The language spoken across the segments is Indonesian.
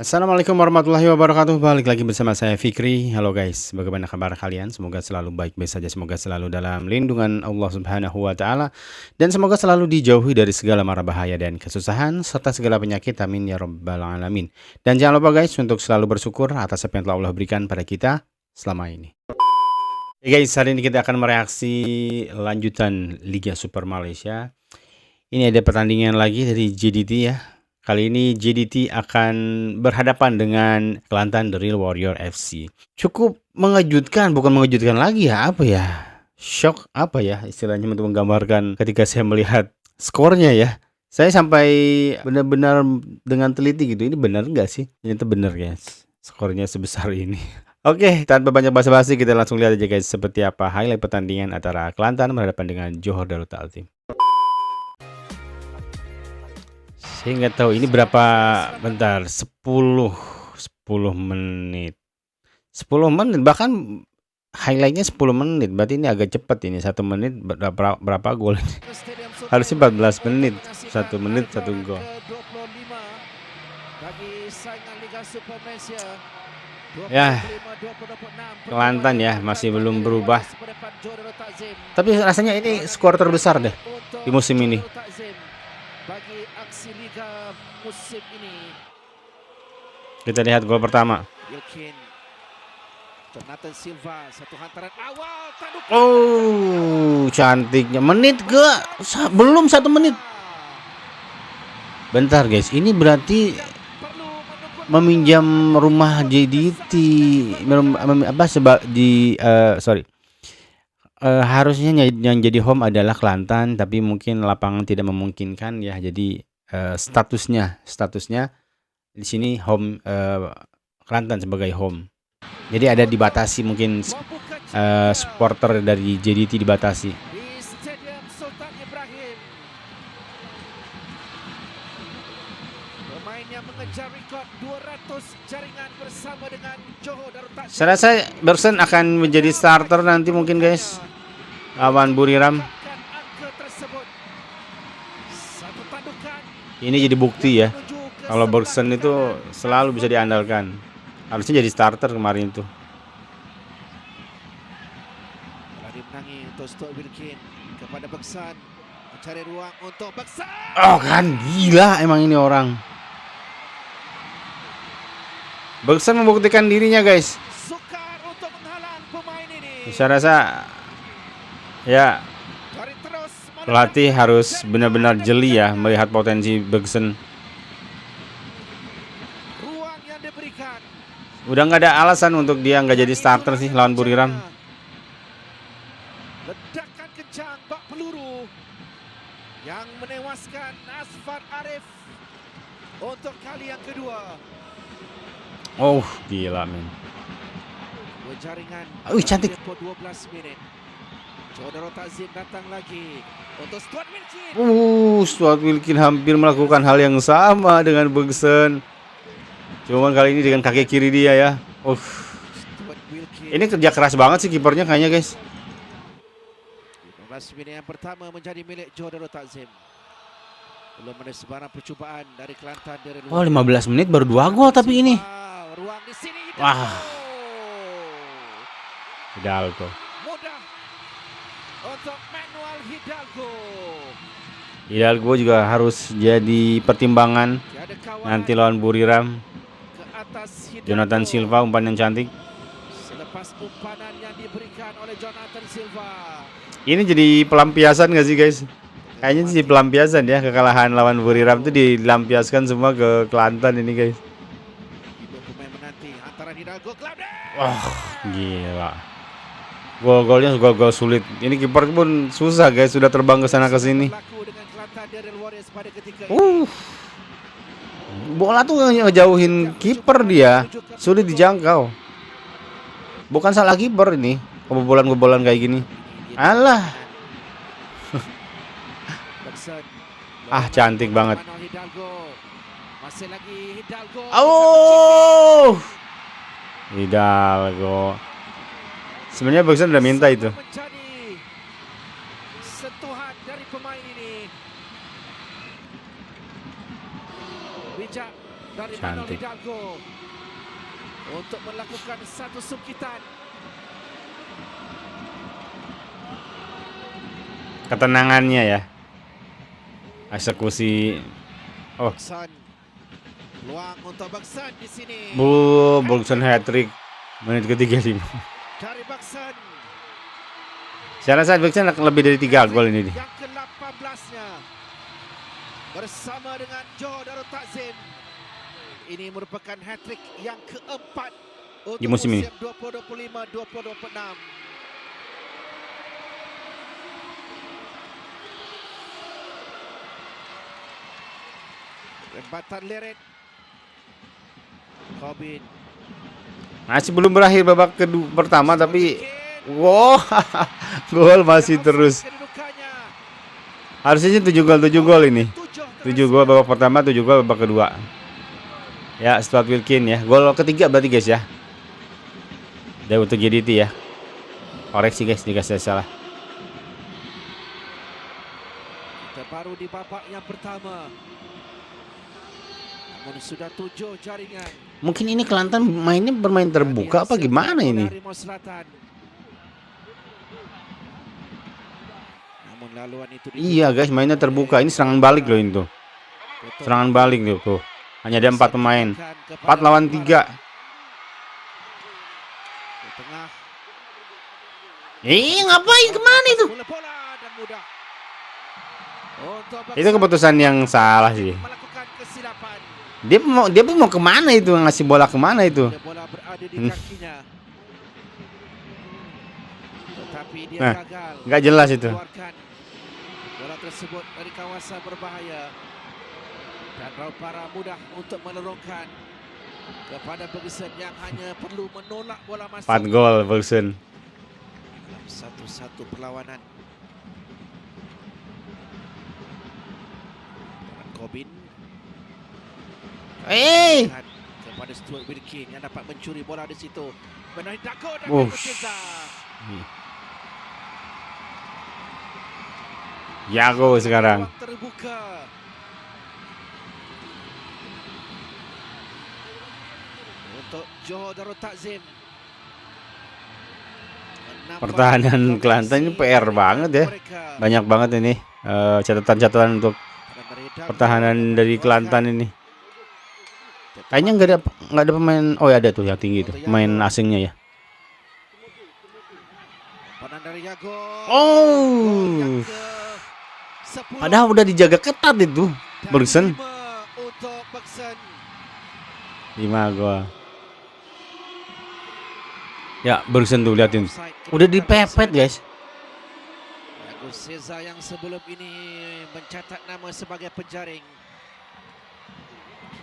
Assalamualaikum warahmatullahi wabarakatuh. Balik lagi bersama saya Fikri. Halo guys, bagaimana kabar kalian? Semoga selalu baik-baik saja. Semoga selalu dalam lindungan Allah Subhanahu wa taala dan semoga selalu dijauhi dari segala mara bahaya dan kesusahan serta segala penyakit. Amin ya rabbal alamin. Dan jangan lupa guys untuk selalu bersyukur atas apa yang telah Allah berikan pada kita selama ini. Oke guys, hari ini kita akan mereaksi lanjutan Liga Super Malaysia. Ini ada pertandingan lagi dari JDT ya. Kali ini JDT akan berhadapan dengan Kelantan The Real Warrior FC. Cukup mengejutkan, bukan mengejutkan lagi ya, apa ya? Shock apa ya istilahnya untuk menggambarkan ketika saya melihat skornya ya. Saya sampai benar-benar dengan teliti gitu, ini benar nggak sih? Ternyata benar guys, skornya sebesar ini. Oke, tanpa banyak basa-basi kita langsung lihat aja guys seperti apa highlight pertandingan antara Kelantan berhadapan dengan Johor Darul Ta'zim. Saya nggak tahu ini berapa, bentar, 10 menit. 10 menit, bahkan highlightnya 10 menit, berarti ini agak cepat ini, 1 menit berapa gol ini? Harusnya 14 menit, 1 menit 1 gol. Ya, Kelantan ya, masih belum berubah. Tapi rasanya ini skor terbesar deh di musim ini. Bagi aksi liga musim ini. Kita lihat gol pertama. Jonathan Silva, satu hantaran awal. Oh, cantiknya. Menit ke belum 1 menit. Bentar guys, ini berarti meminjam rumah JDT harusnya yang jadi home adalah Kelantan, tapi mungkin lapangan tidak memungkinkan ya. Jadi statusnya di sini home, Kelantan sebagai home. Jadi ada dibatasi mungkin supporter dari JDT dibatasi. Saya rasa Bersen akan menjadi starter nanti mungkin guys lawan Buriram. Ini jadi bukti ya kalau Bersen itu selalu bisa diandalkan. Harusnya jadi starter kemarin itu. Oh kan gila emang ini orang. Bersen membuktikan dirinya guys. Saya rasa ya pelatih harus benar-benar jeli ya melihat potensi Bersen. Udah nggak ada alasan untuk dia nggak jadi starter sih lawan Buriram. Ledakan kencang bak peluru yang menewaskan Asfar Arif untuk kali yang kedua. Oh gila men. Jaringan. Cantik. 12 menit. Johor Darul Ta'zim datang lagi untuk Stuart Wilkin. Stuart Wilkin hampir melakukan hal yang sama dengan Bersen. Cuman kali ini dengan kaki kiri dia ya. Ini kerja keras banget sih kipernya kayaknya guys. 15 menit yang pertama menjadi milik Johor Darul Ta'zim. Belum ada sebarang percubaan dari Kelantan dari luar. 15 menit baru 2 gol tapi ini. Ruang di sini. Wah. Hidalgo. Mudah untuk Manuel Hidalgo. Hidalgo juga harus jadi pertimbangan nanti lawan Buriram. Jonathan Silva umpan yang cantik. Selepas umpanan yang diberikan oleh Jonathan Silva. Ini jadi pelampiasan gak sih guys? Kayaknya sih pelampiasan ya, kekalahan lawan Buriram itu dilampiaskan semua ke Kelantan ini guys. Wah, gila. Gol-golnya gol-gol sulit. Ini kiper pun susah guys, sudah terbang ke sana ke sini. Bola tuh ngejauhin kiper dia, sulit dijangkau. Bukan salah kiper ini, kebobolan-kebobolan kayak gini. Alah. Cantik banget. Oh. Hidalgo. Sebenarnya Bersen udah minta itu. Sentuhan dari pemain ini. Cantik. Hidalgo untuk melakukan satu sungkitan. Ketenangannya ya. Eksekusi. Oh, Beksan. Peluang untuk Beksan di sini. Bergson hat-trick menit ke-35. Dari Beksan. Saya rasa Beksan lebih dari 3 gol ini. Yang ke-18-nya. Bersama dengan Johor Darul Takzim. Ini merupakan hat-trick yang keempat untuk Di musim ini. 2025-2026. Rembatan leret. Robin. Masih belum berakhir babak pertama tapi wow, gol masih terus. Harusnya 7 gol ini. 7 gol babak pertama, 7 gol babak kedua. Ya, Stuart Wilkin ya. Gol ketiga berarti guys ya. Dan untuk JDT ya. Koreksi guys jika saya salah. Kita baru di babak yang pertama. Namun sudah 7 jaringan. Mungkin ini Kelantan mainnya bermain terbuka apa gimana ini? Namun laluan itu Iya guys, mainnya terbuka. Ini serangan balik loh itu. Serangan balik tuh. Hanya ada 4 pemain. 4 lawan 3. Ngapain kemana itu? Itu keputusan yang salah sih. Dia mau kemana itu, ngasih bola kemana itu? Bola berada di kakinya. Tetapi dia gagal. Nggak jelas itu. Bola tersebut dari kawasan berbahaya. Dan Raupara mudah untuk melorongkan kepada Ferguson yang hanya perlu menolak bola masuk. 4 gol Ferguson. Dalam satu-satu perlawanan. Kobin. Kepada Stuart Wilkin yang dapat mencuri bola di situ. Benar Hidalgo dan Cesar. Yago sekarang. Terbuka. Untuk Johor Darul Takzim. Pertahanan Kelantan ini PR banget ya. Banyak banget ini catatan-catatan untuk pertahanan dari Kelantan ini. Kayaknya nggak ada pemain. Oh ya ada tuh yang tinggi tuh, pemain asingnya ya. Oh, padahal udah dijaga ketat itu Bergson. 5 gol. Ya Bergson tuh liatin, udah dipepet guys. Cesar yang sebelum ini mencatat nama sebagai penjaring.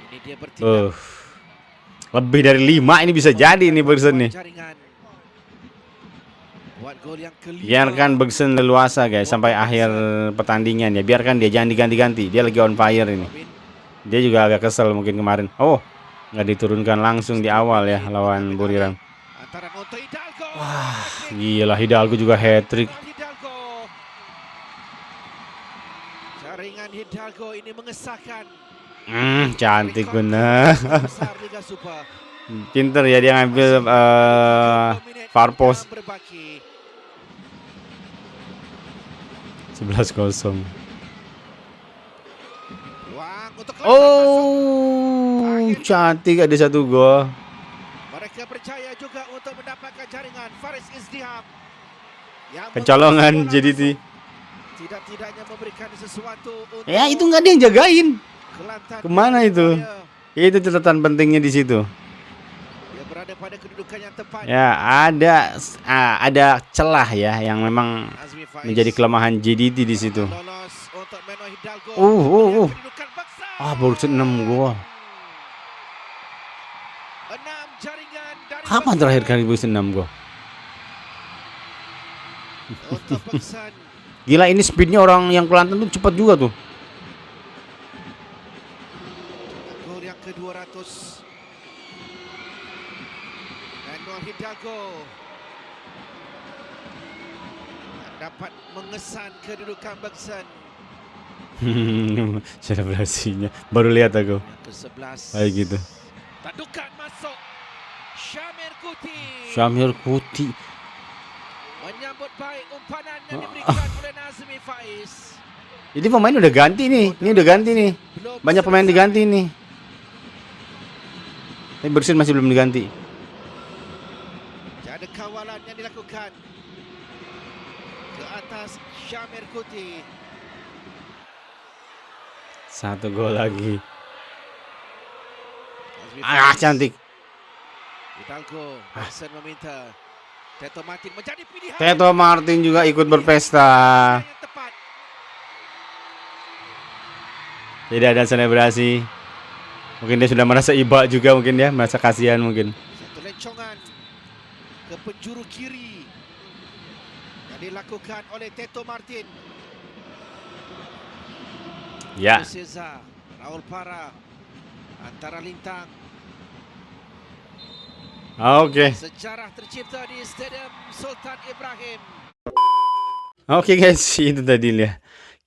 Ini dia bertindak. Lebih dari 5 ini bisa jadi ini Bergson nih. Biarkan Bergson leluasa guys sampai akhir pertandingan ya. Biarkan dia, jangan diganti-ganti. Dia lagi on fire ini. Dia juga agak kesel mungkin kemarin. Oh, nggak diturunkan langsung di awal ya lawan Buriram. Wah, gila Hidalgo juga hat-trick. Jaringan Hidalgo ini mengesahkan. Cantik bener. Pinter ya dia ngambil far post. 11-0. Oh, cantik, ada 1 gol. Mereka percaya juga untuk mendapatkan jaringan Faris Izdiham. Kecolongan JDT. Tidak-tidaknya memberikan sesuatu untuk ya itu nggak ada yang jagain. Kemana itu? Ya, itu catatan pentingnya di situ. Dia berada pada kedudukan yang tepat. Ya ada celah ya yang memang menjadi kelemahan JDT di situ. Baru 6 gol. Kapan terakhir kali bisa 6 gol? Gila ini speednya orang yang Kelantan tuh cepat juga tuh. Gol yang ke-200. Anwar Hidalgo dapat mengesan kedudukan Bergson. Selebrasinya baru lihat aku. Ke-11. Kayak gitu. Tandukan masuk. Syamir Kuti Syamir Kuti. menyambut baik umpanan yang diberikan oleh Nazmi Faiz. Jadi pemain udah ganti nih. Ini udah ganti nih. Belum Banyak pemain selesai. diganti nih. Tapi Bersin masih belum diganti. Ada kawalan yang dilakukan ke atas Syamir Kuti. 1 gol lagi. Nazmi Ah, Faiz. cantik. Hidalgo, Wilson meminta Teto Martin menjadi pilihan. Teto Martin juga ikut berpesta. Yang tepat. Tidak ada selebrasi. Mungkin dia sudah merasa iba juga, mungkin dia merasa kasihan mungkin. Satu lencongan ke penjuru kiri yang dilakukan oleh Teto Martin. Ya. Cesar, Raul Para antara lintang. Oke. Sejarah tercipta di Stadium Sultan Ibrahim. Oke guys, itu tadi ya.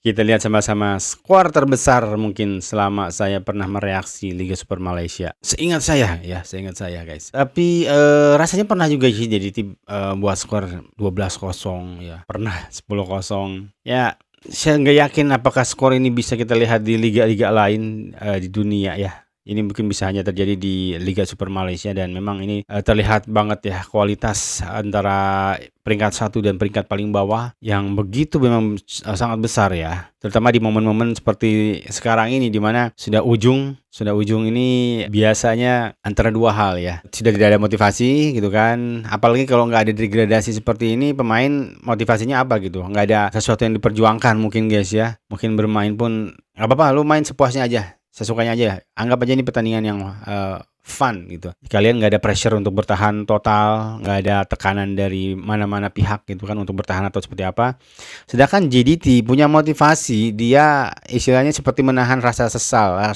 Kita lihat sama-sama skor terbesar mungkin selama saya pernah mereaksi Liga Super Malaysia. Seingat saya guys. Tapi rasanya pernah juga sih jadi tim buat skor 12-0 ya. Pernah 10-0. Ya, saya nggak yakin apakah skor ini bisa kita lihat di liga-liga lain di dunia ya. Ini mungkin bisa hanya terjadi di Liga Super Malaysia dan memang ini terlihat banget ya kualitas antara peringkat 1 dan peringkat paling bawah yang begitu memang sangat besar ya. Terutama di momen-momen seperti sekarang ini di mana sudah ujung ini biasanya antara dua hal ya. Sudah tidak ada motivasi gitu kan. Apalagi kalau nggak ada degradasi seperti ini, pemain motivasinya apa gitu. Nggak ada sesuatu yang diperjuangkan mungkin guys ya. Mungkin bermain pun nggak apa-apa, lu main sepuasnya aja. Sesukanya aja, anggap aja ini pertandingan yang fun gitu. Kalian nggak ada pressure untuk bertahan total, nggak ada tekanan dari mana-mana pihak gitu kan untuk bertahan atau seperti apa. Sedangkan JDT punya motivasi, dia istilahnya seperti menahan rasa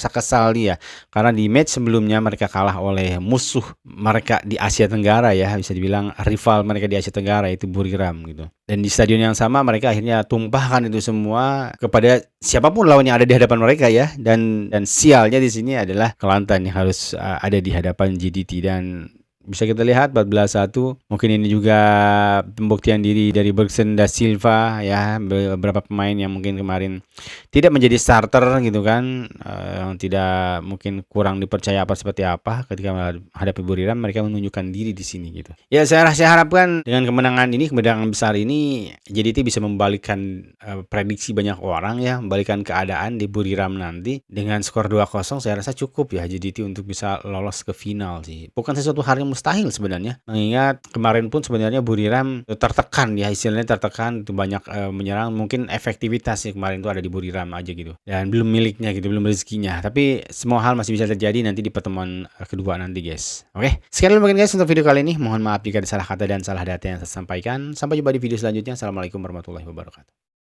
kesal dia. Karena di match sebelumnya mereka kalah oleh musuh mereka di Asia Tenggara ya, bisa dibilang rival mereka di Asia Tenggara itu Buriram gitu. Dan di stadion yang sama mereka akhirnya tumpahkan itu semua kepada siapapun lawan yang ada di hadapan mereka ya. Dan sialnya di sini adalah Kelantan yang harus ada di hadapan JDT dan bisa kita lihat 14-1. Mungkin ini juga pembuktian diri dari Bergson da Silva ya, beberapa pemain yang mungkin kemarin tidak menjadi starter gitu kan, yang tidak mungkin kurang dipercaya seperti apa ketika menghadapi Buriram, mereka menunjukkan diri di sini gitu. Ya saya harapkan dengan kemenangan besar ini JDT bisa membalikkan prediksi banyak orang ya, membalikkan keadaan di Buriram nanti dengan skor 2-0. Saya rasa cukup ya JDT untuk bisa lolos ke final sih. Bukan sesuatu hal yang mustahil sebenarnya, mengingat kemarin pun sebenarnya Buriram tertekan ya, istilahnya tertekan, itu banyak menyerang, mungkin efektivitasnya kemarin itu ada di Buriram aja gitu dan belum miliknya gitu, belum rezekinya. Tapi semua hal masih bisa terjadi nanti di pertemuan kedua nanti guys. Oke, sekian dulu mungkin guys untuk video kali ini. Mohon maaf jika ada salah kata dan salah data yang saya sampaikan. Sampai jumpa di video selanjutnya. Assalamualaikum warahmatullahi wabarakatuh.